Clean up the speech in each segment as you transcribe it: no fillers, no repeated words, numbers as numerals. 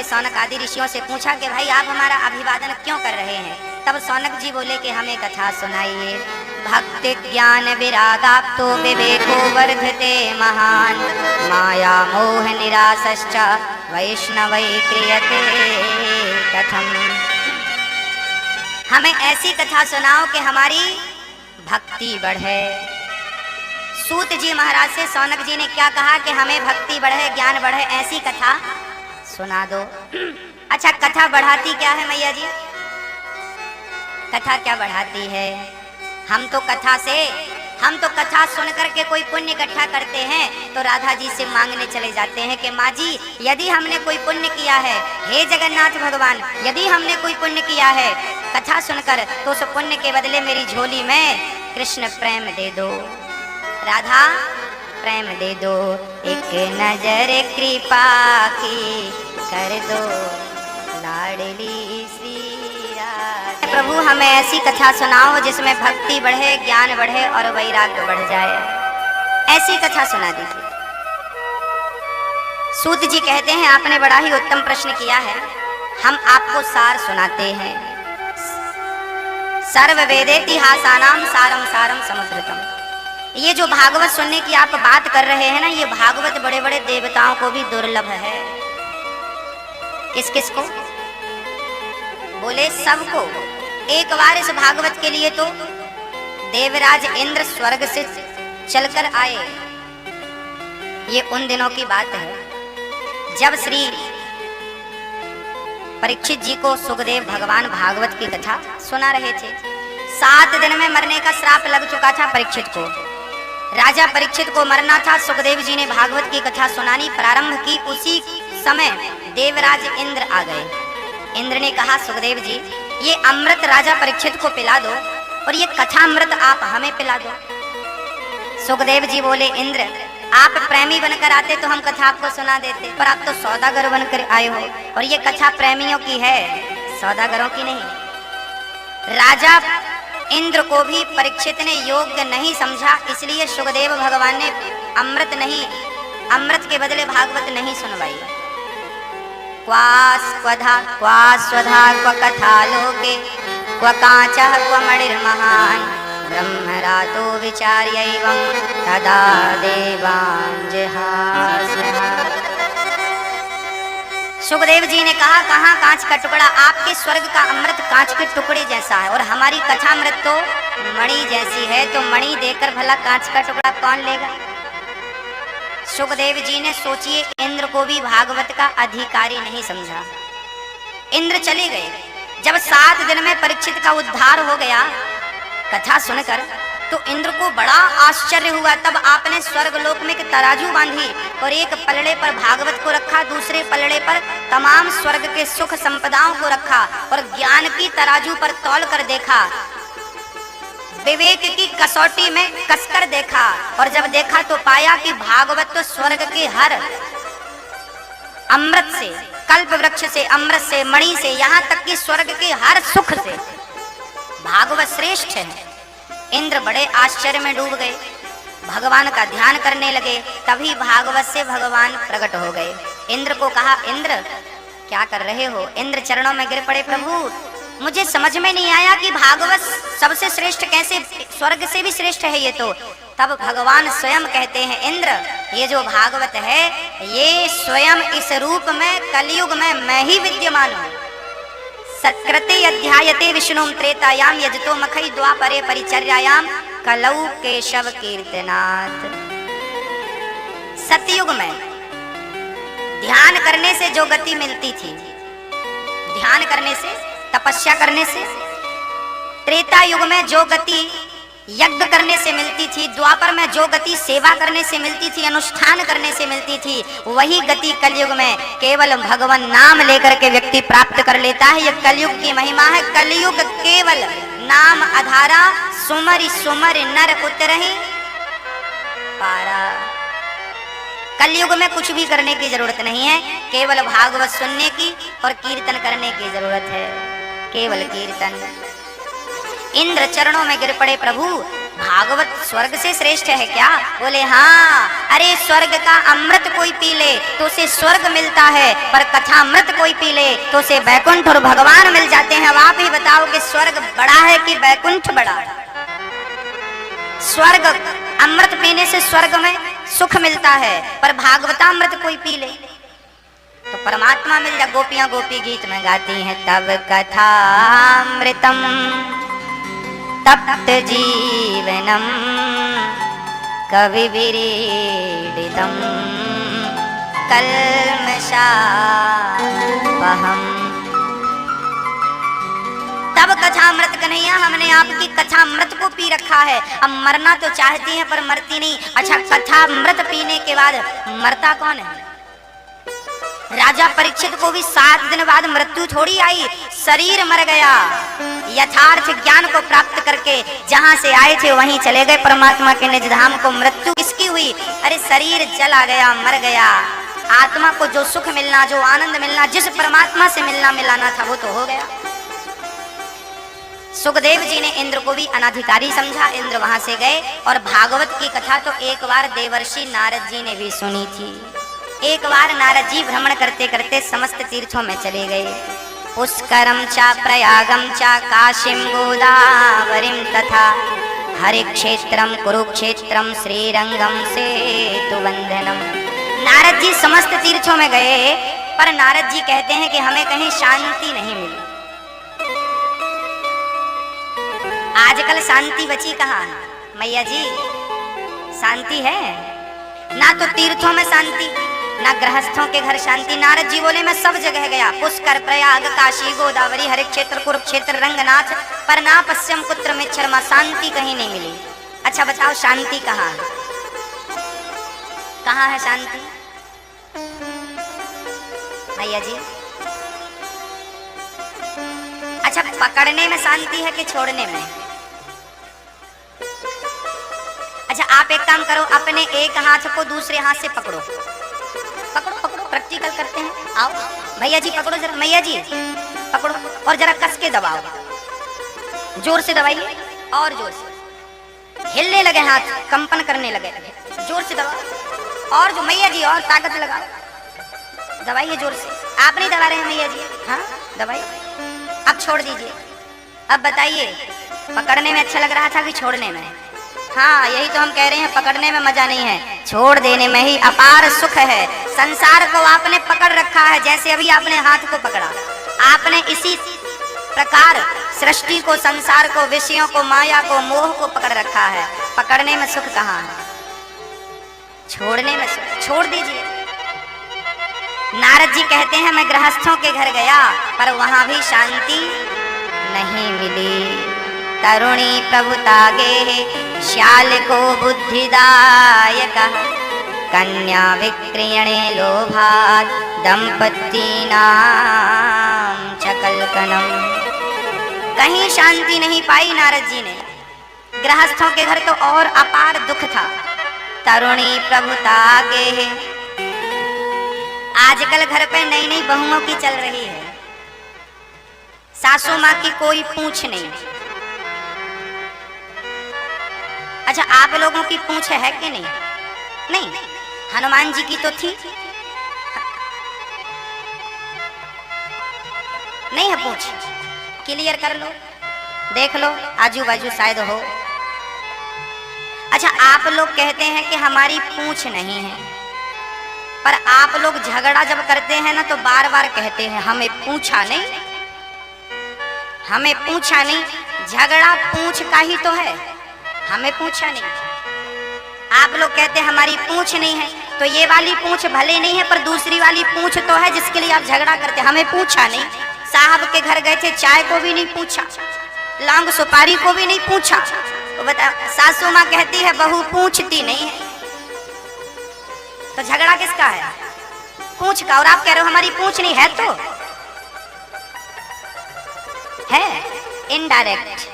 के सौनक आदि ऋषियों से पूछा कि भाई आप हमारा अभिवादन क्यों कर रहे हैं। तब सौनक जी बोले कि हमें कथा सुनाइए। भक्ति ज्ञान विरागाप्तो विवेको वर्धते महान, माया मोह निरासश्च वैष्णवै क्रियते कथम। हमें ऐसी कथा सुनाओ कि हमारी भक्ति बढ़े। सूत जी महाराज से सौनक जी ने क्या कहा कि हमें भक्ति बढ़े, ज्ञान बढ़े, ऐसी कथा सुना दो। अच्छा, कथा बढ़ाती क्या है मैया जी? कथा क्या बढ़ाती है? हम तो कथा सुन करके कोई पुण्य इकट्ठा करते हैं तो राधा जी से मांगने चले जाते हैं कि माँ जी यदि हमने कोई पुण्य किया है, हे जगन्नाथ भगवान यदि हमने कोई पुण्य किया है कथा सुनकर, तो उस पुण्य के बदले मेरी झोली में कृष्ण प्रेम दे दो, राधा प्रेम दे दो, एक नजर कृपा की कर दो लाडली श्री राधा। प्रभु हमें ऐसी कथा सुनाओ जिसमें भक्ति बढ़े, ज्ञान बढ़े और वैराग्य बढ़ जाए, ऐसी कथा सुना दीजिए। सूत जी कहते हैं आपने बड़ा ही उत्तम प्रश्न किया है, हम आपको सार सुनाते हैं। सर्व वेदेतिहासानाम सारम सारम समुद्रतम। ये जो भागवत सुनने की आप बात कर रहे हैं ना, ये भागवत बड़े बड़े देवताओं को भी दुर्लभ है। किस किस को? बोले सबको। एक बार इस भागवत के लिए तो देवराज इंद्र स्वर्ग से चलकर आए। ये उन दिनों की बात है जब श्री परीक्षित जी को सुखदेव भगवान भागवत की कथा सुना रहे थे। 7 दिन में मरने का श्राप लग चुका था परीक्षित को। राजा परीक्षित को मरना था। सुखदेव जी ने भागवत की कथा सुनानी प्रारंभ की। उसी समय देवराज इंद्र आ गए। इंद्र ने कहा सुखदेव जी ये अमृत राजा परीक्षित को पिला दो और ये कथा अमृत आप हमें पिला दो। सुखदेव जी बोले इंद्र आप प्रेमी बनकर आते तो हम कथा आपको सुना देते, पर आप तो सौदागर बनकर आए हो और ये कथा प्रेमियों की है, सौदागरों की नहीं। राजा इंद्र को भी परीक्षित ने योग्य नहीं समझा, इसलिए सुखदेव भगवान ने अमृत के बदले भागवत नहीं सुनवाई। क्वा स्वधा क्व कथा लोके क्व कांचः क्व मणिर्महान् ब्रह्मरातो विचार्यैवं तदा देवान् जिहास्यः। सुखदेव जी ने कहा कहाँ कांच का टुकड़ा? आपके स्वर्ग का अमृत कांच के टुकड़े जैसा है और हमारी कथा अमृत तो मणि जैसी है, तो मणि देकर भला कांच का टुकड़ा कौन लेगा? सुखदेव जी ने सोचिए इंद्र को भी भागवत का अधिकारी नहीं समझा। इंद्र चले गए। जब 7 दिन में परीक्षित का उद्धार हो गया कथा सुनकर, तो इंद्र को बड़ा आश्चर्य हुआ। तब आपने स्वर्गलोक में एक तराजू बांधी और एक पलड़े पर भागवत को रखा, दूसरे पलड़े पर तमाम स्वर्ग के सुख संपदाओं को रखा और ज्ञान की तराजू पर तौल कर देखा, विवेक की कसौटी में कसकर देखा और जब देखा तो पाया कि भागवत तो स्वर्ग के हर अमृत से, कल्प वृक्ष से, अमृत से, मणि से, यहाँ तक कि स्वर्ग के हर सुख से भागवत श्रेष्ठ है। इंद्र बड़े आश्चर्य में डूब गए, भगवान का ध्यान करने लगे। तभी भागवत से भगवान प्रकट हो गए। इंद्र को कहा इंद्र क्या कर रहे हो? इंद्र चरणों में गिर पड़े, प्रभु मुझे समझ में नहीं आया कि भागवत सबसे श्रेष्ठ कैसे, स्वर्ग से भी श्रेष्ठ है ये तो। तब भगवान स्वयं कहते हैं इंद्र ये जो भागवत है ये स्वयं इस रूप में कलयुग में मैं ही विद्यमान हूँ। सत्कृते अध्यायते विष्णु त्रेतायाम यजतो मखई द्वापरे परिचर्यायाम कलौ केशव कीर्तनाथ। सतयुग में ध्यान करने से जो गति मिलती थी, ध्यान करने से, तपस्या करने से, त्रेता युग में जो गति यज्ञ करने से मिलती थी, द्वापर में जो गति सेवा करने से मिलती थी, अनुष्ठान करने से मिलती थी, वही गति कलयुग में केवल भगवान नाम लेकर के व्यक्ति प्राप्त कर लेता है। यह कलयुग की महिमा है। कलयुग केवल नाम आधारा, सुमरि सुमरि नर उतरहि पारा। कलयुग में कुछ भी करने की जरूरत नहीं है, केवल भागवत सुनने की और कीर्तन करने की जरूरत है, केवल कीर्तन। इंद्र चरणों में गिर पड़े, प्रभु भागवत स्वर्ग से श्रेष्ठ है क्या? बोले हाँ। अरे स्वर्ग का अमृत कोई पी ले तो उसे स्वर्ग मिलता है, पर कथा अमृत कोई पी ले तो उसे वैकुंठ और भगवान मिल जाते हैं। अब आप ही बताओ कि स्वर्ग बड़ा है कि वैकुंठ बड़ा? स्वर्ग अमृत पीने से स्वर्ग में सुख मिलता है, पर भागवतामृत कोई पी ले तो परमात्मा मिल जा। गोपियां गोपी गीत में गाती हैं, तब कथामृतम तप्त जीवनम कविभिरीडितम कल्मषापहम्। तब कथामृत कन्हैया, हमने आपकी कथामृत को पी रखा है। अब मरना तो चाहती है पर मरती नहीं। अच्छा, कथामृत पीने के बाद मरता कौन है? राजा परीक्षित को भी 7 दिन बाद मृत्यु थोड़ी आई, शरीर मर गया। यथार्थ ज्ञान को प्राप्त करके जहां से आए थे वहीं चले गए परमात्मा के निज धाम को। मृत्यु किसकी हुई? अरे शरीर जला गया, मर गया। आत्मा को जो सुख मिलना, जो आनंद मिलना, जिस परमात्मा से मिलना मिलाना था वो तो हो गया। सुखदेव जी ने इंद्र को भी अनाधिकारी समझा। इंद्र वहां से गए और भागवत की कथा तो एक बार देवर्षि नारद जी ने भी सुनी थी। एक बार नारद जी भ्रमण करते करते समस्त तीर्थों में चले गए। पुष्करम चा प्रयागम चा काशीम गोदावरीम तथा हरिक्षेत्रम कुरुक्षेत्रम श्रीरंगम सेतुबंधनम। नारद जी समस्त तीर्थों में गए, पर नारद जी कहते हैं कि हमें कहीं शांति नहीं मिली। आजकल शांति बची कहाँ है मैया जी? शांति है ना तो तीर्थों में शांति, ना गृहस्थों के घर शांति। नारद जी बोले मैं सब जगह गया, पुष्कर प्रयाग काशी गोदावरी हरिक्षेत्र कुरुक्षेत्र रंगनाथ, पर ना पश्चिम पुत्र में शर्मा, शांति कहीं नहीं मिली। अच्छा बताओ शांति कहाँ है? कहाँ है शांति मैया जी? अच्छा, पकड़ने में शांति है कि छोड़ने में? अच्छा, आप एक काम करो, अपने एक हाथ को दूसरे हाथ से पकड़ो, पकड़ो पकड़ो, प्रैक्टिकल करते हैं। आओ भैया जी पकड़ो जरा, मैया जी पकड़ो और जरा कस के दबाओ, जोर से दबाइए और जोर से। हिलने लगे हाथ, कंपन करने लगे, जोर से दबाओ और जो मैया जी और ताकत लगाओ, दबाइए जोर से। आप नहीं दबा रहे हैं मैया जी? हाँ दबाइए। अब छोड़ दीजिए। अब बताइए पकड़ने में अच्छा लग रहा था कि छोड़ने में? हाँ यही तो हम कह रहे हैं, पकड़ने में मजा नहीं है, छोड़ देने में ही अपार सुख है। संसार को आपने पकड़ रखा है, जैसे अभी आपने हाथ को पकड़ा, आपने इसी प्रकार सृष्टि को, संसार को, विषयों को, माया को, मोह को पकड़ रखा है। पकड़ने में सुख कहाँ है? छोड़ने में सुख। छोड़ दीजिए। नारद जी कहते हैं मैं गृहस्थों के घर गया पर वहां भी शांति नहीं मिली। तरुणी प्रभुतागे श्याल को बुद्धिदायक कन्या विक्रियणे लोभात दंपतीनाम चकलकनम। कहीं शांति नहीं पाई नारद जी ने। गृहस्थों के घर तो और अपार दुख था। तरुणी प्रभुतागे, आजकल घर पे नई नई बहुओं की चल रही है, सासू माँ की कोई पूछ नहीं। अच्छा, आप लोगों की पूछ है कि नहीं? नहीं, हनुमान जी की तो थी, नहीं है पूछ? क्लियर कर लो, देख लो आजू बाजू शायद हो। अच्छा, आप लोग कहते हैं कि हमारी पूछ नहीं है, पर आप लोग झगड़ा जब करते हैं ना तो बार बार कहते हैं हमें पूछा नहीं, हमें पूछा नहीं। झगड़ा पूछ का ही तो है, हमें पूछा नहीं। आप लोग कहते हैं हमारी पूछ नहीं है, तो ये वाली पूछ भले नहीं है पर दूसरी वाली पूछ तो है जिसके लिए आप झगड़ा करते हैं। हमें पूछा नहीं। साहब के घर गए थे, चाय को भी नहीं पूछा, लौंग सुपारी को भी नहीं पूछा। तो बताओ, सासू माँ कहती है बहू पूछती नहीं है, तो झगड़ा किसका है? पूछ का। और आप कह रहे हो हमारी पूछ नहीं है, तो है इनडायरेक्ट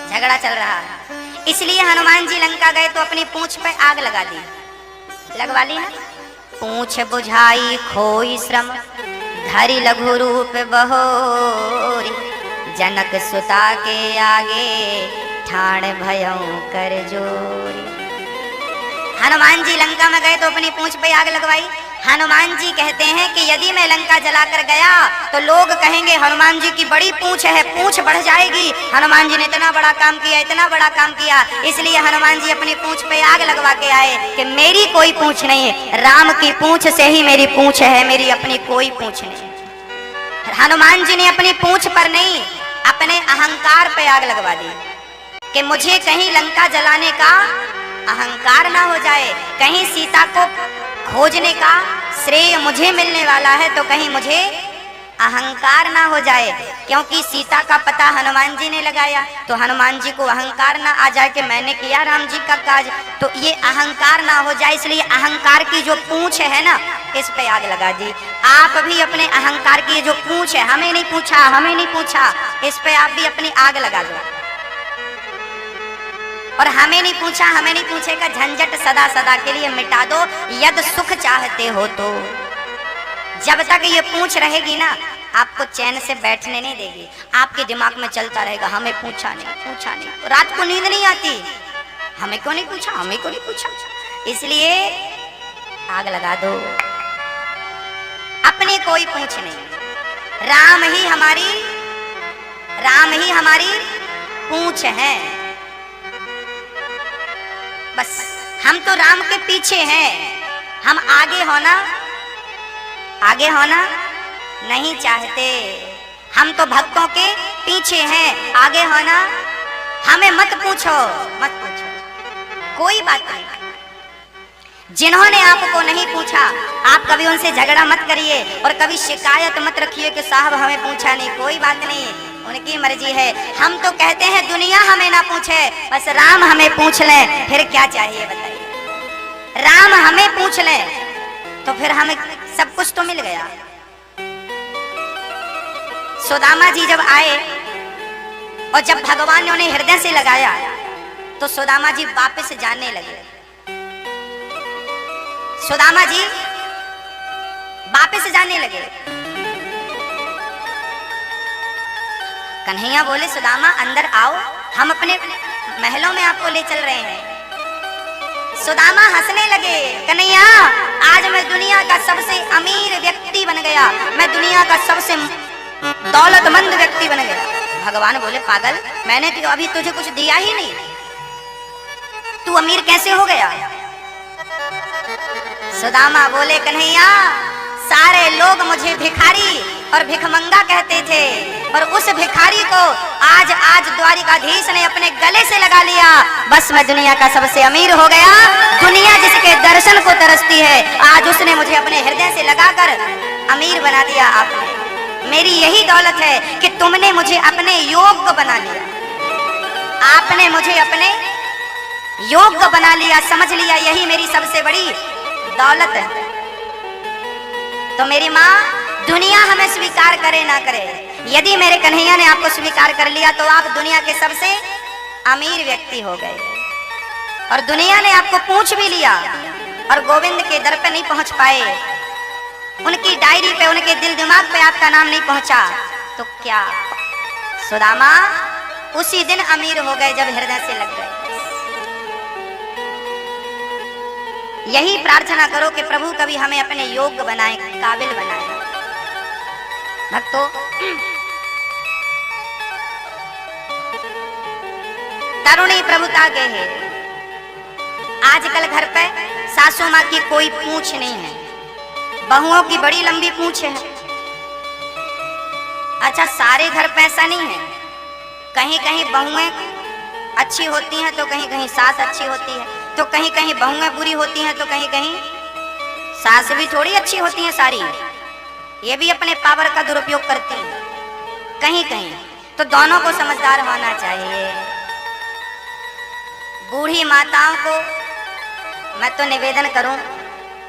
झगड़ा चल रहा है। इसलिए हनुमान जी लंका गए तो अपनी पूंछ पे आग लगा दी, लगवा ली ना। पूंछ बुझाई खोई श्रम धरि लघु रूप बहोरी, जनक सुता के आगे ठाण भयं कर जोरी। हनुमान जी लंका में गए तो अपनी पूंछ पे आग लगवाई। हनुमान जी कहते हैं कि यदि मैं लंका जलाकर गया तो लोग कहेंगे हनुमान जी की बड़ी पूंछ है, पूंछ बढ़ जाएगी। हनुमान जी ने इतना बड़ा काम किया, इतना बड़ा काम किया, इसलिए हनुमान जी अपनी पूंछ पे आग लगवा के आए कि मेरी कोई पूंछ नहीं है, राम की पूंछ से ही मेरी पूंछ है, मेरी अपनी कोई पूंछ नहीं। हनुमान जी ने अपनी पूंछ पर नहीं, अपने अहंकार पे आग लगवा दी कि मुझे कहीं लंका जलाने का अहंकार ना हो जाए, कहीं सीता को खोजने का श्रेय मुझे मिलने वाला है तो कहीं मुझे अहंकार ना हो जाए। क्योंकि सीता का पता हनुमान जी ने लगाया तो हनुमान जी को अहंकार ना आ जाए कि मैंने किया राम जी का काज, तो ये अहंकार ना हो जाए, इसलिए अहंकार की जो पूंछ है ना, इस पे आग लगा दी। आप भी अपने अहंकार की जो पूंछ है, हमें नहीं पूछा, हमें नहीं पूछा, इस पे आप भी अपनी आग लगा दो। और हमें नहीं पूछा, हमें नहीं पूछेगा झंझट सदा सदा के लिए मिटा दो, यदि सुख चाहते हो तो। जब तक ये पूछ रहेगी ना, आपको चैन से बैठने नहीं देगी, आपके दिमाग में चलता रहेगा हमें पूछा नहीं, पूछा नहीं, रात को नींद नहीं आती, हमें क्यों नहीं पूछा, हमें क्यों नहीं पूछा। इसलिए आग लगा दो, अपनी कोई पूछ नहीं, राम ही हमारी पूछ है। बस हम तो राम के पीछे हैं, हम आगे होना नहीं चाहते। हम तो भक्तों के पीछे हैं, आगे होना हमें मत पूछो, मत पूछो, कोई बात नहीं। जिन्होंने आपको नहीं पूछा, आप कभी उनसे झगड़ा मत करिए और कभी शिकायत मत रखिए कि साहब हमें पूछा नहीं, कोई बात नहीं, उनकी मर्जी है। हम तो कहते हैं दुनिया हमें ना पूछे, बस राम हमें पूछ ले, फिर क्या चाहिए बताइए। राम हमें पूछ ले तो फिर हमें सब कुछ तो मिल गया। सुदामा जी जब आए और जब भगवान ने उन्हें हृदय से लगाया तो सुदामा जी वापस जाने लगे। सुदामा जी वापस जाने लगे। कन्हैया बोले सुदामा अंदर आओ, हम अपने महलों में आपको ले चल रहे हैं। सुदामा हंसने लगे, कन्हैया आज मैं दुनिया का सबसे अमीर व्यक्ति बन गया, मैं दुनिया का सबसे दौलतमंद व्यक्ति बन गया। भगवान बोले पागल, मैंने तो अभी तुझे कुछ दिया ही नहीं, तू अमीर कैसे हो गया। सुदामा बोले कन्हैया सारे लोग मुझे भिखारी और भिखमंगा कहते थे, और उस भिखारी को आज द्वारिकाधीश ने अपने गले से लगा लिया, बस मैं दुनिया का सबसे अमीर हो गया। दुनिया जिसके दर्शन को तरसती है, आज उसने मुझे अपने हृदय से लगाकर अमीर बना दिया। आपने मेरी यही दौलत है कि तुमने मुझे अपने योग्य बना लिया, आपने मुझे अपने योग्य बना लिया, समझ लिया यही मेरी सबसे बड़ी दौलत है। तो मेरी माँ, दुनिया हमें स्वीकार करे ना करे, यदि मेरे कन्हैया ने आपको स्वीकार कर लिया तो आप दुनिया के सबसे अमीर व्यक्ति हो गए। और दुनिया ने आपको पूछ भी लिया और गोविंद के दर पे नहीं पहुंच पाए, उनकी डायरी पे, उनके दिल दिमाग पे आपका नाम नहीं पहुंचा, तो क्या सुदामा उसी दिन अमीर हो गए जब हृदय से लग गए। यही प्रार्थना करो कि प्रभु कभी हमें अपने योग्य बनाए, काबिल बनाए। भक्तों, तरुणी प्रभुता के है। आजकल घर पे सासू माँ की कोई पूछ नहीं है, बहुओं की बड़ी लंबी पूछ है। अच्छा, सारे घर पे ऐसा नहीं है, कहीं कहीं बहुएं अच्छी होती हैं तो कहीं कहीं सास अच्छी होती है, तो कहीं कहीं बहुएं बुरी होती हैं तो कहीं कहीं सास भी थोड़ी अच्छी होती हैं। सारी ये भी अपने पावर का दुरुपयोग करती हैं कहीं कहीं, तो दोनों को समझदार होना चाहिए। बूढ़ी माताओं को मैं तो निवेदन करूं,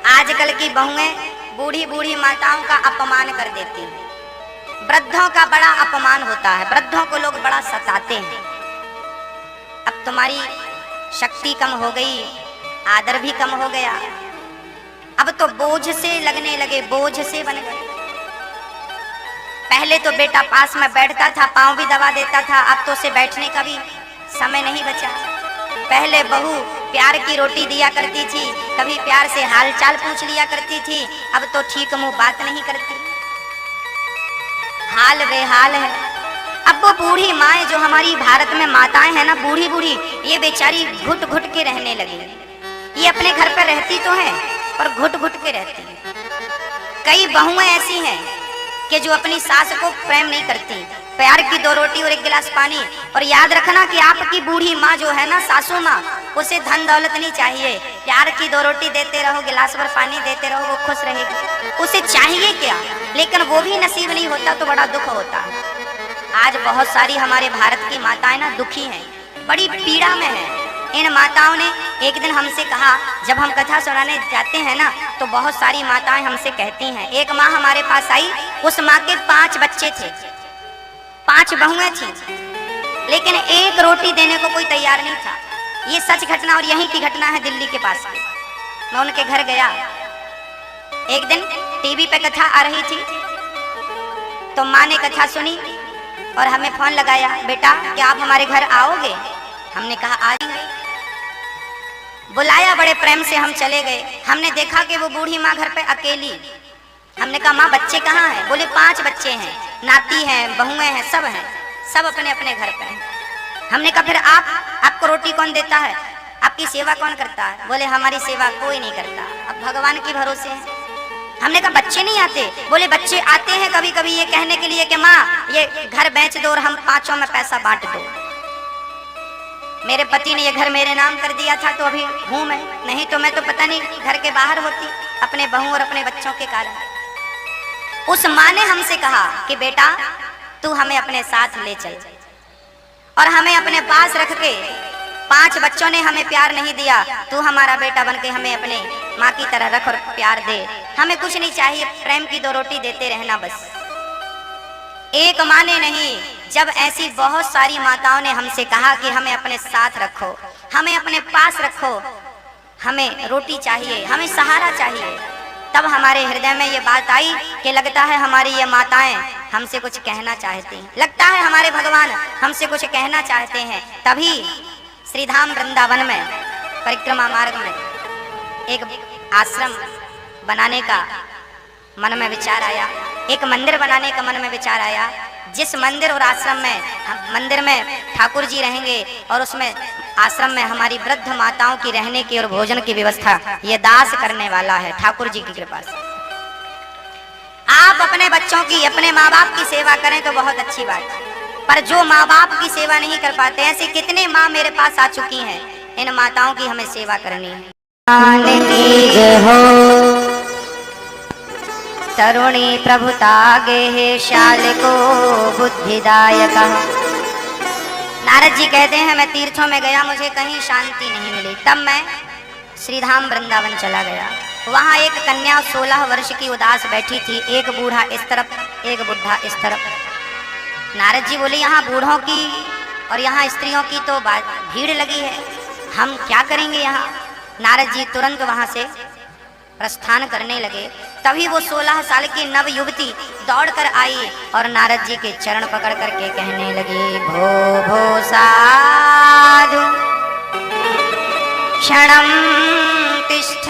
आजकल की बहुएं बूढ़ी बूढ़ी माताओं का अपमान कर देती हैं। वृद्धों का बड़ा अपमान होता है, वृद्धों को लोग बड़ा सताते हैं। अब तुम्हारी शक्ति कम हो गई, आदर भी कम हो गया, अब तो बोझ से लगने लगे, बोझ से बन गए। पहले तो बेटा पास में बैठता था, पांव भी दबा देता था, अब तो उसे बैठने का भी समय नहीं बचा। पहले बहू प्यार की रोटी दिया करती थी, कभी प्यार से हालचाल पूछ लिया करती थी, अब तो ठीक मुंह बात नहीं करती। हाल बेहाल है। अब वो बूढ़ी माएँ जो हमारी भारत में माताएं हैं ना, बूढ़ी बूढ़ी, ये बेचारी घुट घुट के रहने लगी। ये अपने घर पर रहती तो है पर घुट घुट के रहती है। कई बहुएं ऐसी हैं कि जो अपनी सास को प्रेम नहीं करती, प्यार की 2 रोटी और 1 गिलास पानी। और याद रखना कि आपकी बूढ़ी माँ जो है ना, सासू माँ, उसे धन दौलत नहीं चाहिए। प्यार की 2 रोटी देते रहो, गिलास भर पानी देते रहो, वो खुश रहेगी। उसे चाहिए क्या? लेकिन वो भी नसीब नहीं होता तो बड़ा दुख होता। आज बहुत सारी हमारे भारत की माताएं ना दुखी हैं, बड़ी पीड़ा में हैं। इन माताओं ने एक दिन हमसे कहा, जब हम कथा सुनाने जाते हैं ना, तो बहुत सारी माताएं हमसे कहती हैं। एक माँ हमारे पास आई, उस माँ के 5 बच्चे थे, 5 बहुएं थी, लेकिन 1 रोटी देने को कोई तैयार नहीं था। ये सच घटना और यहीं की घटना है, दिल्ली के पास। मैं उनके घर गया, एक दिन टीवी पे कथा आ रही थी, तो माँ ने कथा सुनी और हमें फोन लगाया, बेटा क्या आप हमारे घर आओगे? हमने कहा आ जाएंगे। बुलाया, बड़े प्रेम से हम चले गए। हमने देखा कि वो बूढ़ी माँ घर पे अकेली। हमने कहा माँ बच्चे कहाँ हैं? बोले 5 बच्चे हैं, नाती हैं, बहुएं हैं, सब हैं, सब अपने अपने घर पे हैं। हमने कहा फिर आपको रोटी कौन देता है? आपकी सेवा कौन करता है? बोले हमारी सेवा कोई नहीं करता, अब भगवान के भरोसे हैं। हमने कहा बच्चे नहीं आते? बोले बच्चे आते हैं कभी कभी ये कहने के लिए कि माँ ये घर बेच दो और हम 5 में पैसा बांट दो। मेरे पति ने ये घर मेरे नाम कर दिया था तो अभी हूं मैं, नहीं तो मैं तो पता नहीं घर के बाहर होती, अपने बहू और अपने बच्चों के कारण। उस माँ ने हमसे कहा कि बेटा तू हमें अपने साथ ले चल, और हमें अपने पास रख के 5 बच्चों ने हमें प्यार नहीं दिया, तू हमारा बेटा बन के हमें अपने माँ की तरह रख और प्यार दे। हमें कुछ नहीं चाहिए, प्रेम की 2 रोटी देते रहना बस। एक माँ ने नहीं, जब ऐसी बहुत सारी माताओं ने हमसे कहा कि हमें अपने साथ रखो, हमें अपने पास रखो, हमें रोटी चाहिए, हमें सहारा चाहिए, तब हमारे हृदय में ये बात आई कि लगता है हमारी ये माताएं हमसे कुछ कहना चाहती हैं, लगता है हमारे भगवान हमसे कुछ कहना चाहते हैं। तभी श्रीधाम वृंदावन में परिक्रमा मार्ग में एक आश्रम बनाने का मन में विचार आया, एक मंदिर बनाने का मन में विचार आया, जिस मंदिर और आश्रम में मंदिर में ठाकुर जी रहेंगे और उसमें आश्रम में हमारी वृद्ध माताओं की रहने की और भोजन की व्यवस्था ये दास करने वाला है ठाकुर जी की कृपा से। आप अपने बच्चों की, अपने माँ बाप की सेवा करें तो बहुत अच्छी बात है, पर जो माँ बाप की सेवा नहीं कर पाते, ऐसे कितने माँ मेरे पास आ चुकी हैं, इन माताओं की हमें सेवा करनी है। तरुणी प्रभुता गेहे शाल को बुद्धिदायक। नारद जी कहते हैं मैं तीर्थों में गया, मुझे कहीं शांति नहीं मिली, तब मैं श्रीधाम वृंदावन चला गया। वहाँ एक कन्या 16 वर्ष की उदास बैठी थी, एक बूढ़ा इस तरफ एक बुढ़ा इस तरफ। नारद जी बोले यहाँ बूढ़ों की और यहाँ स्त्रियों की तो भीड़ लगी है, हम क्या करेंगे यहाँ? नारद जी तुरंत वहाँ से प्रस्थान करने लगे। तभी वो 16 साल की नव युवती दौड़कर आई और नारद जी के चरण पकड़ करके कहने लगी, भो भो साधु क्षणं तिष्ठ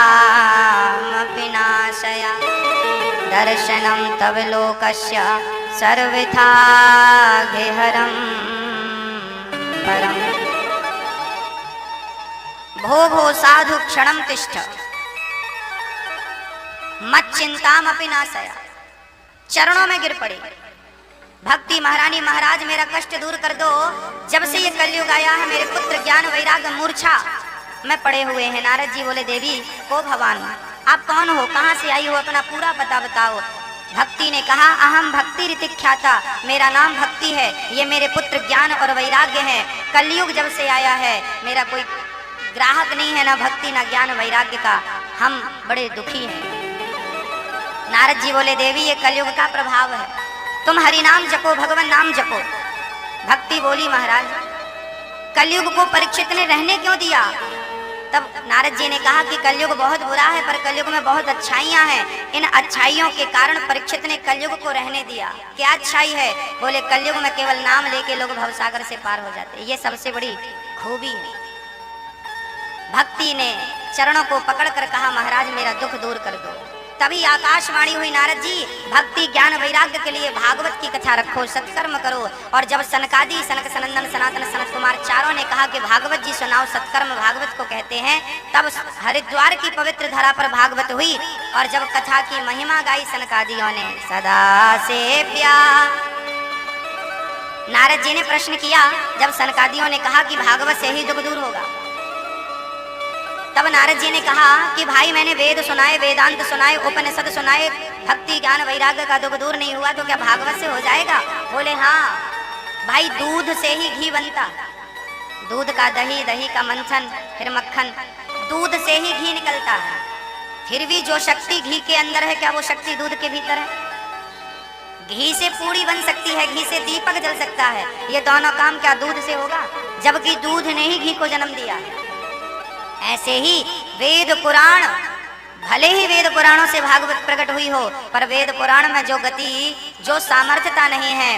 मच्चिंतामपि नाशय दर्शनं तव लोकस्य सर्वथा गेहरं परम्। भो भो साधु क्षणं तिष्ठ मच्चिंतामपि नाशय। चरणों में गिर पड़ी, भक्ति महारानी महाराज मेरा कष्ट दूर कर दो, जब से ये कलयुग आया है मेरे पुत्र ज्ञान वैराग्य मूर्छा में पड़े हुए हैं। नारद जी बोले देवी को भगवान आप कौन हो, कहाँ से आई हो, अपना पूरा पता बताओ। भक्ति ने कहा अहम भक्ति रीति ख्याता, मेरा नाम भक्ति है, ये मेरे पुत्र ज्ञान और वैराग्य है। कलयुग जब से आया है मेरा कोई ग्राहक नहीं है, ना भक्ति ना ज्ञान वैराग्य का, हम बड़े दुखी हैं। नारद जी बोले देवी ये कलयुग का प्रभाव है, तुम हरि नाम जपो, भगवान नाम जपो। भक्ति बोली महाराज कलयुग को परीक्षित ने रहने क्यों दिया? तब नारद जी ने कहा कि कलयुग बहुत बुरा है पर कलयुग में बहुत अच्छाइयां हैं। इन अच्छाइयों के कारण परीक्षित ने कलयुग को रहने दिया। क्या अच्छाई है? बोले कलयुग में केवल नाम लेके लोग भवसागर से पार हो जाते, ये सबसे बड़ी खूबी है। भक्ति ने चरणों को पकड़कर कहा महाराज मेरा दुख दूर कर दो। तभी आकाशवाणी हुई नारद जी भक्ति ज्ञान वैराग्य के लिए भागवत की कथा रखो, सत्कर्म करो। और जब सनकादि सनक सनंदन सनातन सनत कुमार चारों ने कहा कि भागवत जी सुनाओ, सत्कर्म भागवत को कहते हैं, तब हरिद्वार की पवित्र धरा पर भागवत हुई। और जब कथा की महिमा गाई सनकादियों ने सदा से प्यार। नारद जी ने प्रश्न किया, जब सनकादियों ने कहा कि भागवत से ही दुख दूर होगा, तब नारद जी ने कहा कि भाई मैंने वेद सुनाए, वेदांत सुनाए, उपनिषद सुनाए, भक्ति ज्ञान वैराग्य का दुख दूर नहीं हुआ तो क्या भागवत से हो जाएगा? बोले हाँ भाई, दूध से ही घी बनता, दूध का दही, दही का मंथन, फिर मक्खन, दूध से ही घी निकलता है। फिर भी जो शक्ति घी के अंदर है, क्या वो शक्ति दूध के भीतर है? घी से पूरी बन सकती है, घी से दीपक जल सकता है, ये दोनों काम क्या दूध से होगा? जबकि दूध ने ही घी को जन्म दिया है। ऐसे ही वेद पुराण, भले ही वेद पुराणों से भागवत प्रकट हुई हो, पर वेद पुराण में जो गति, जो सामर्थ्यता नहीं है,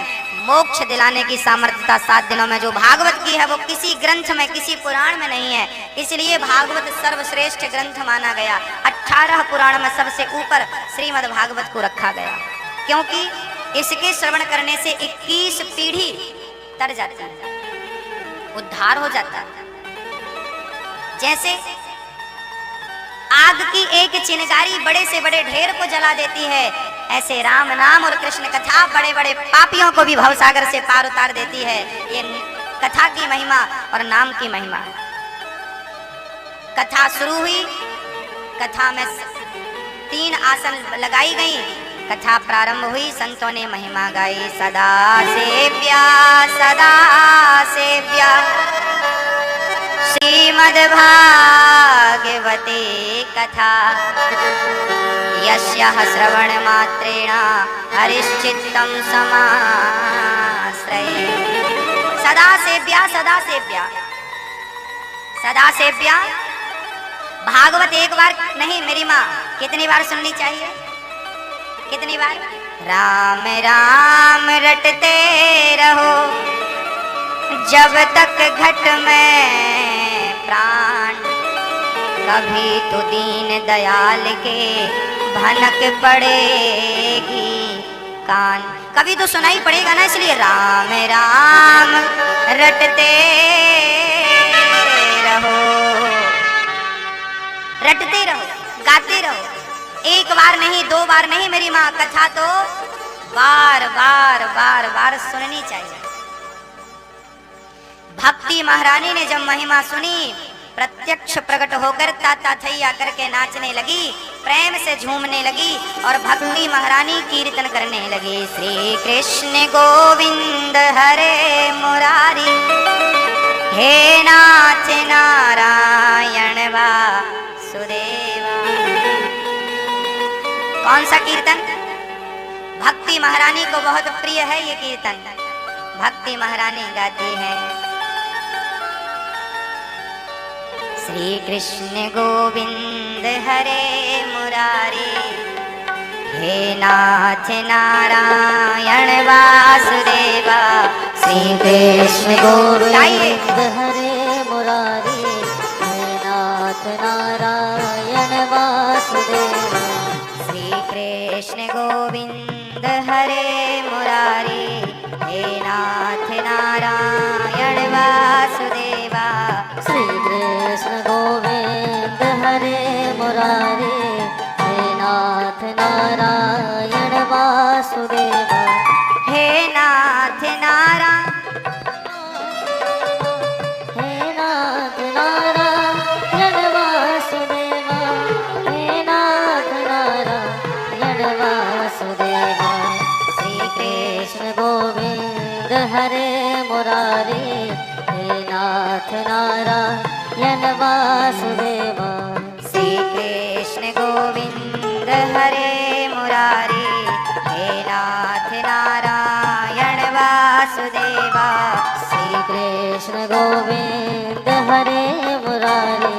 मोक्ष दिलाने की सामर्थ्यता 7 दिनों में जो भागवत की है, वो किसी ग्रंथ में, किसी पुराण में नहीं है। इसलिए भागवत सर्वश्रेष्ठ ग्रंथ माना गया। 18 पुराण में सबसे ऊपर श्रीमद् भागवत को रखा गया, क्योंकि इसके श्रवण करने से 21 पीढ़ी तर जाती है, उद्धार हो जाता है। जैसे आग की एक चिनगारी बड़े से बड़े ढेर को जला देती है, ऐसे राम नाम और कृष्ण कथा बड़े बड़े पापियों को भी भवसागर से पार उतार देती है। ये कथा की महिमा और नाम की महिमा है। कथा शुरू हुई, कथा में 3 आसन लगाई गई, कथा प्रारंभ हुई, संतों ने महिमा गाई। सदा सेव्या सदा सेव्या श्रीमद् भागवते कथा, यस्याः श्रवण मात्रेण हरिश्चित्तं समाश्रये। सदा सेव्या सदा सेव्या सदा सेव्या। भागवत एक बार नहीं मेरी माँ, कितनी बार सुननी चाहिए? कितनी बार? राम राम रटते रहो जब तक घट में प्राण, कभी तो दीन दयाल के भनक पड़ेगी कान। कभी तो सुनाई पड़ेगा ना, इसलिए राम राम रटते रहो, रटते रहो, गाते रहो। एक बार नहीं, 2 बार नहीं मेरी माँ, कथा तो बार बार बार बार सुननी चाहिए। भक्ति महारानी ने जब महिमा सुनी, प्रत्यक्ष प्रकट होकर ताता थैया करके नाचने लगी, प्रेम से झूमने लगी और भक्ति महारानी कीर्तन करने लगी। श्री कृष्ण गोविंद हरे मुरारी, हे नाथ नारायण वासुदेवा। कौन सा कीर्तन? भक्ति महारानी को बहुत प्रिय है ये कीर्तन। भक्ति महारानी गाती है, श्री कृष्ण गोविंद हरे मुरारी, हे नाथ नारायण वासुदेवा। श्री कृष्ण गोविंद हरे मुरारी, हे नाथ नारायण वासुदेवा। श्री कृष्ण गोविंद हरे मुरारी, हे नाथ नारायण वासुदेवा। श्री कृष्ण गोविंद हरे मुरारी, हे नाथ नारायण वासुदेवा। हे नाथ नारायण, हे नाथ नारायण वासुदेवा, हे नाथ नारायण वासुदेवा। श्री कृष्ण गोविंद हरे मुरारी, हे नाथ नारायण वासुदेवा। श्री कृष्ण गोविंद हरे मुरारी, हे नाथ नारायण वासुदेवा। श्री कृष्ण गोविंद हरे मुरारी,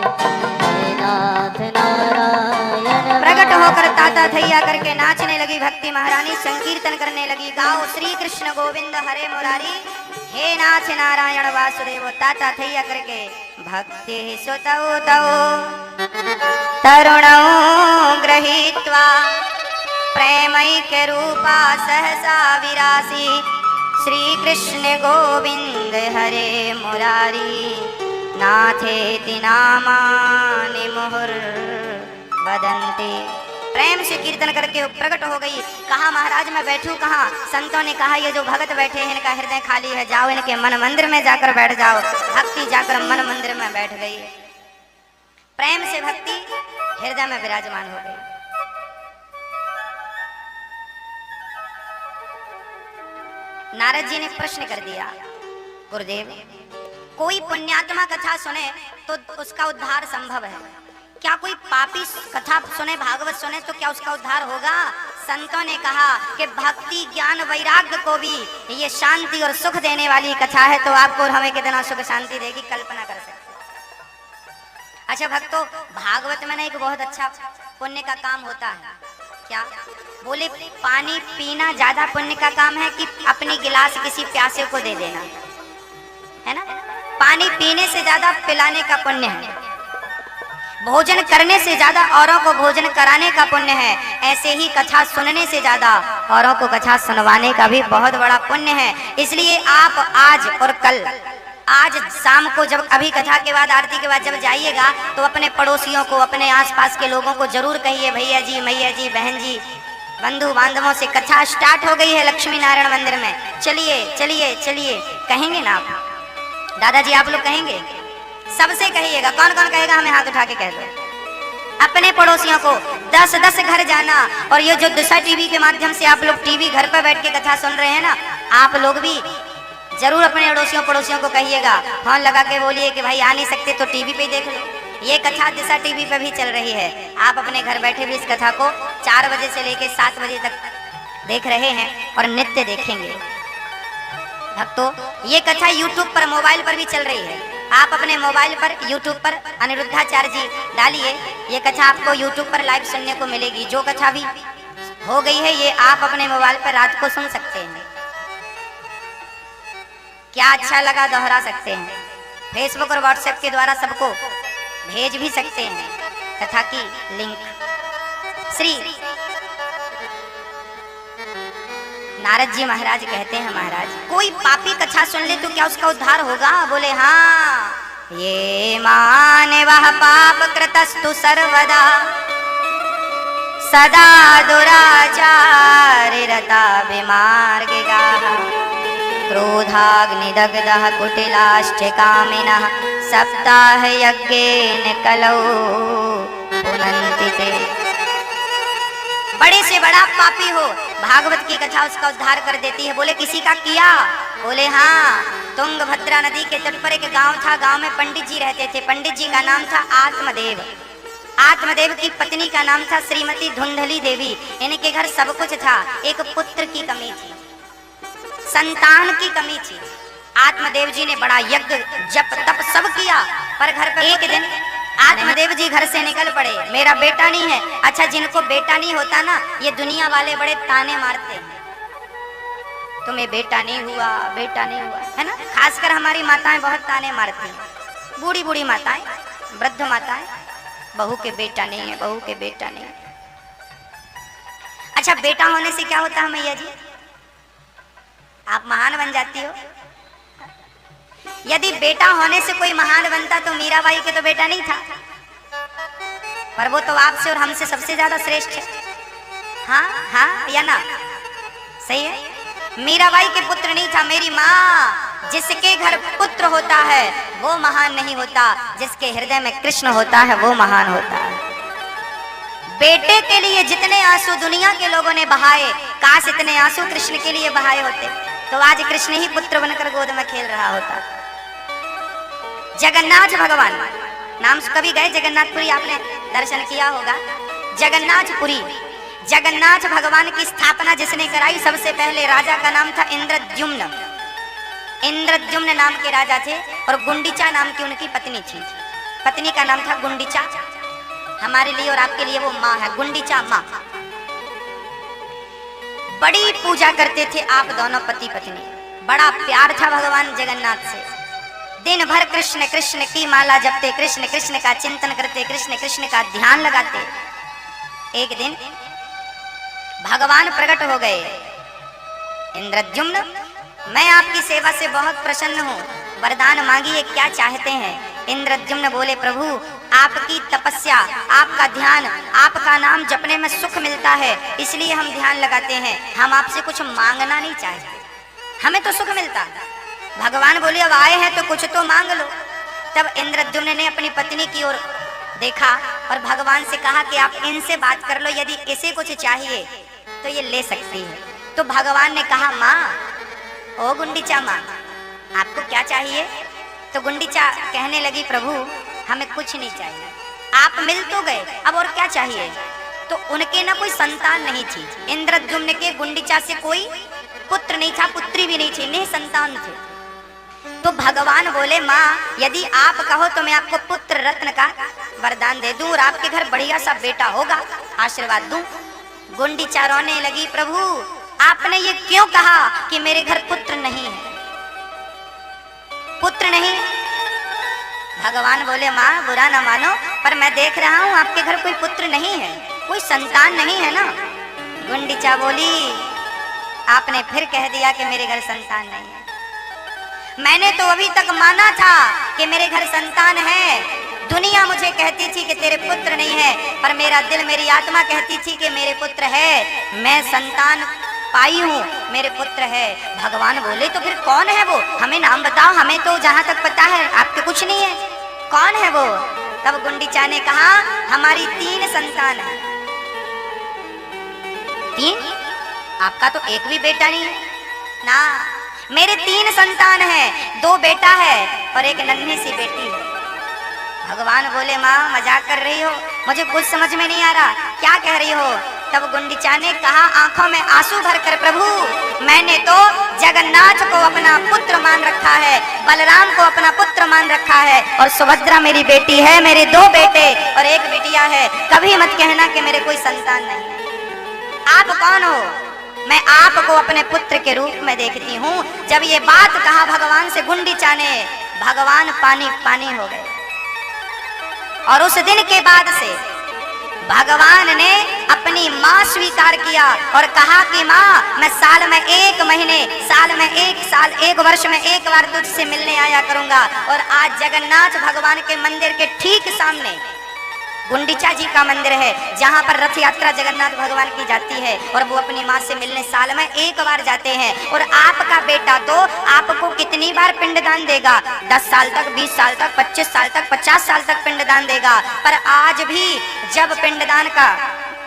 ताता थैया करके नाचने लगी भक्ति महारानी, संकीर्तन करने लगी, गाओ श्री कृष्ण गोविंद हरे मुरारी, हे नाथ नारायण वासुदेव। ताता थैया करके भक्ति सुतौ तौ तरुणौ गृहीत्वा प्रेमैक्य रूपा सहसा विरासी, श्री कृष्ण गोविंद हरे मुरारी, नाथेति नामानि मुहुर्वदन्ति। प्रेम से कीर्तन करके प्रकट हो गई। कहा महाराज मैं बैठूं कहाँ? संतों ने कहा ये जो भगत बैठे हैं इनका हृदय खाली है, जाओ इनके मन मंदिर में जाकर बैठ जाओ। भक्ति जाकर मन मंदिर में बैठ गई। प्रेम से भक्ति हृदय में विराजमान हो गई। नारद जी ने प्रश्न कर दिया, गुरुदेव कोई पुण्यात्मा कथा सुने तो उसका उद्धार संभव है, क्या कोई पापी कथा सुने, भागवत सुने तो क्या उसका उद्धार होगा? संतों ने कहा कि भक्ति ज्ञान वैराग्य को भी ये शांति और सुख देने वाली कथा है, तो आपको और हमें कितना सुख शांति देगी कल्पना कर सकते। अच्छा भक्तों, भागवत में ना एक बहुत अच्छा पुण्य का काम होता है। क्या? बोले पानी पीना ज्यादा पुण्य का काम है कि अपनी गिलास किसी प्यासे को दे देना, है ना? पानी पीने से ज्यादा पिलाने का पुण्य है, भोजन करने से ज्यादा औरों को भोजन कराने का पुण्य है। ऐसे ही कथा सुनने से ज्यादा औरों को कथा सुनवाने का भी बहुत बड़ा पुण्य है। इसलिए आप आज और कल, आज शाम को जब अभी कथा के बाद आरती के बाद जब जाइएगा तो अपने पड़ोसियों को, अपने आसपास के लोगों को जरूर कहिए भैया जी, मैया जी, बहन जी, बंधु बांधवों से कथा स्टार्ट हो गई है लक्ष्मी नारायण मंदिर में, चलिए चलिए चलिए। कहेंगे ना आप? दादाजी आप लोग कहेंगे? सबसे कहिएगा। कौन कौन कहेगा? हमें हाथ उठा के कह दो। अपने पड़ोसियों को 10-10 घर जाना। और ये जो दिशा टीवी के माध्यम से आप लोग टीवी घर पर बैठ के कथा सुन रहे हैं ना, आप लोग भी जरूर अपने पड़ोसियों को कहिएगा, फोन लगा के बोलिए कि भाई आ नहीं सकते तो टीवी पे देख लो। ये कथा दिशा टीवी पे भी चल रही है। आप अपने घर बैठे भी इस कथा को 4 बजे से लेकर 7 बजे तक देख रहे हैं और नित्य देखेंगे। भक्तों, ये कथा YouTube पर, मोबाइल पर भी चल रही है। आप अपने मोबाइल पर YouTube पर अनिरुद्धाचार्य जी डालिए, ये कथा आपको YouTube पर लाइव सुनने को मिलेगी। जो कथा भी हो गई है ये आप अपने मोबाइल पर रात को सुन सकते हैं। क्या अच्छा लगा दोहरा सकते हैं। फेसबुक और व्हाट्सएप के द्वारा सबको भेज भी सकते हैं कथा की लिंक। श्री नारद जी महाराज कहते हैं, महाराज कोई पापी कथा सुन ले तो क्या उसका उद्धार होगा? बोले हाँ, ये माने वह पाप कृतस्तु सर्वदा सदा दुराचार रता विमार्गिकाः क्रोधाग्निदग्धः कुटिलाश्च कामिनः सप्ताह यज्ञेन कलौ पुनन्ति ते। बड़े से बड़ा पापी हो, भागवत की कथा उसका उद्धार कर देती है। बोले किसी का किया? बोले हाँ, तुंगभद्रा नदी के तट पर एक गांव था। गांव में पंडित जी रहते थे। पंडित जी का नाम था आत्मदेव। आत्मदेव की पत्नी का नाम था श्रीमती धुंधली देवी। इनके घर सब कुछ था, एक पुत्र की कमी थी, संतान की कमी थी। आत्मदेव जी ने बड़ा यज्ञ जप तप सब किया, पर घर पर एक दिन आत्मदेव जी घर से निकल पड़े, मेरा बेटा नहीं है। अच्छा, जिनको बेटा नहीं होता ना, ये दुनिया वाले बड़े ताने मारते हैं, तुम्हें बेटा नहीं हुआ, बेटा नहीं हुआ, है ना? खासकर हमारी माताएं बहुत ताने मारती हैं, बूढ़ी बूढ़ी माताएं, वृद्ध माताएं, बहू के बेटा नहीं है, बहू के बेटा नहीं है। अच्छा, बेटा होने से क्या होता है मैया जी? आप महान बन जाती हो। यदि बेटा होने से कोई महान बनता तो मीराबाई के तो बेटा नहीं था, पर वो तो आपसे और हमसे सबसे ज्यादा श्रेष्ठ है। हाँ हाँ या ना? सही है। मीराबाई के पुत्र नहीं था। मेरी माँ, जिसके घर पुत्र होता है वो महान नहीं होता, जिसके हृदय में कृष्ण होता है वो महान होता है। बेटे के लिए जितने आंसू दुनिया के लोगों ने बहाए, काश इतने आंसू कृष्ण के लिए बहाए होते तो आज कृष्ण ही पुत्र बनकर गोद में खेल रहा होता। जगन्नाथ भगवान नाम से कभी गए? जगन्नाथपुरी आपने दर्शन किया होगा। जगन्नाथपुरी, जगन्नाथ भगवान की स्थापना जिसने कराई सबसे पहले, राजा का नाम था इंद्रद्युम्न। इंद्रद्युम्न नाम के राजा थे और गुंडीचा नाम की उनकी पत्नी थी। पत्नी का नाम था गुंडीचा। हमारे लिए और आपके लिए वो माँ है, गुंडीचा माँ। बड़ी पूजा करते थे आप दोनों पति पत्नी। बड़ा प्यार था भगवान जगन्नाथ से। दिन भर कृष्ण कृष्ण की माला जपते, कृष्ण कृष्ण का चिंतन करते, कृष्ण कृष्ण का ध्यान लगाते। एक दिन भगवान प्रकट हो गए। इंद्रद्युम्न, मैं आपकी सेवा से बहुत प्रसन्न हूँ, वरदान मांगिए, क्या चाहते हैं? इंद्रद्युम्न बोले, प्रभु आपकी तपस्या, आपका ध्यान, आपका नाम जपने में सुख मिलता है, इसलिए हम ध्यान लगाते हैं। हम आपसे कुछ मांगना नहीं चाहते, हमें तो सुख मिलता। भगवान बोले, अब आए हैं तो कुछ तो मांग लो। तब इंद्रद्युम्न ने अपनी पत्नी की ओर देखा और भगवान से कहा कि आप इनसे बात कर लो, यदि इसे कुछ चाहिए तो ये ले सकती है। तो भगवान ने कहा, माँ, ओ गुंडीचा माँ, आपको क्या चाहिए? तो गुंडीचा कहने लगी, प्रभु हमें कुछ नहीं चाहिए, आप मिल तो गए, अब और क्या चाहिए? तो उनके ना कोई संतान नहीं थी। इंद्रद्युम्न के गुंडीचा से कोई पुत्र नहीं था, पुत्री भी नहीं थी, निसंतान थे। तो भगवान बोले, माँ यदि आप कहो तो मैं आपको पुत्र रत्न का वरदान दे दूं और आपके घर बढ़िया सा बेटा होगा, आशीर्वाद दूं। गुंडीचा रोने लगी, प्रभु आपने ये क्यों कहा कि मेरे घर पुत्र नहीं है? पुत्र नहीं? भगवान बोले, माँ बुरा ना मानो, पर मैं देख रहा हूँ आपके घर कोई पुत्र नहीं है, कोई संतान नहीं है ना। गुंडीचा बोली, आपने फिर कह दिया कि मेरे घर संतान नहीं है। मैंने तो अभी तक माना था कि मेरे घर संतान है। दुनिया मुझे कहती थी कि तेरे पुत्र नहीं है, पर मेरा दिल, मेरी आत्मा कहती थी कि मेरे पुत्र है। मैं संतान पाई हूँ, मेरे पुत्र है। भगवान बोले, तो फिर कौन है वो? हमें नाम बताओ, हमें तो जहाँ तक पता है आपके कुछ नहीं है, कौन है वो? तब गुंडीचा ने कहा, हमारी 3 संतान है। 3? आपका तो एक भी बेटा नहीं है ना। मेरे 3 संतान है, 2 बेटा है और एक नन्ही सी बेटी है। भगवान बोले, माँ मजाक कर रही हो, मुझे कुछ समझ में नहीं आ रहा, क्या कह रही हो? तब गुंडीचा ने कहा, आंखों में आंसू भरकर, प्रभु मैंने तो जगन्नाथ को अपना पुत्र मान रखा है, बलराम को अपना पुत्र मान रखा है, और सुभद्रा मेरी बेटी है, मेरे 2 बेटे और एक बिटिया है। कभी मत कहना कि मेरे कोई संतान नहीं है। आप कौन हो? मैं आपको अपने पुत्र के रूप में देखती हूँ। जब ये बात कहा भगवान से गुंडीचा ने, भगवान पानी पानी हो गए। और उस दिन के बाद से भगवान ने अपनी माँ स्वीकार किया और कहा कि माँ मैं साल में 1 महीने, साल में 1 साल, 1 वर्ष में 1 बार तुझसे मिलने आया करूंगा। और आज जगन्नाथ भगवान के मंदिर के ठीक सामने गुंडीचा जी का मंदिर है, जहाँ पर रथ यात्रा जगन्नाथ भगवान की जाती है, और वो अपनी माँ से मिलने साल में 1 बार जाते हैं। और आपका बेटा तो आपको कितनी बार पिंडदान देगा? 10 साल तक, 20 साल तक, 25 साल तक, 50 साल तक पिंडदान देगा। पर आज भी जब पिंडदान का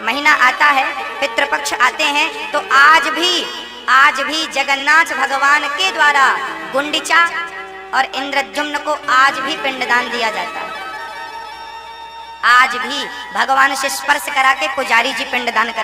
महीना आता है, पितृपक्ष आते हैं, तो आज भी जगन्नाथ भगवान के द्वारा गुंडीचा और इंद्रद्युम्न को आज भी पिंडदान दिया जाता है। आज भी भगवान से स्पर्श करा के पुजारी जी पिंडदान करते।